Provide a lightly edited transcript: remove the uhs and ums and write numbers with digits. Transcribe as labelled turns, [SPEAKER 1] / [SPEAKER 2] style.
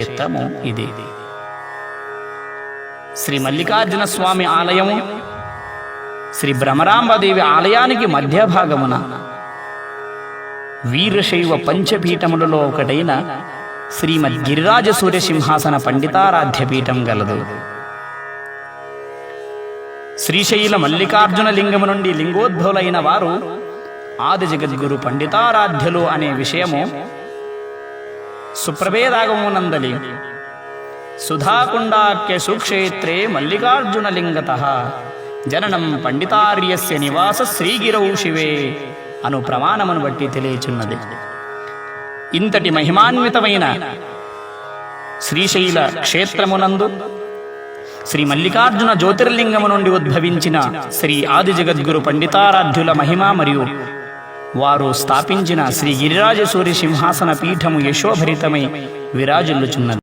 [SPEAKER 1] క్షేత్రము ఇది. శ్రీ మల్లికార్జున స్వామి ఆలయము శ్రీ భ్రమరాంబదేవి ఆలయానికి మధ్య భాగమున వీరశైవ పంచపీఠములలో ఒకటైన శ్రీమద్ గిరిరాజ సూర్యసింహాసన పండితారాధ్యపీఠం గలదు. శ్రీశైల మల్లికార్జున లింగము నుండి లింగోద్భవులైన వారు ఆది జగద్గురు పండితారాధ్యులు అనే విషయము సుప్రభేదాగమునందలి సుధాకుండాఖ్య సుక్షేత్రే మల్లికార్జున లింగతః జననం పండితార్యస్య నివాస శ్రీగిరౌ శివే అను ప్రమాణమును బట్టి తెలియచున్నది. ఇంతటి మహిమాన్వితమైన శ్రీశైల క్షేత్రమునందు శ్రీ మల్లికార్జున జ్యోతిర్లింగము నుండి ఉద్భవించిన శ్రీ ఆది జగద్గురు పండితారాధ్యుల మహిమ మరియు వారు స్థాపించిన శ్రీ గిరిరాజ సూర్య సింహాసన పీఠము యశోభరితమై విరాజిల్లుచున్నది.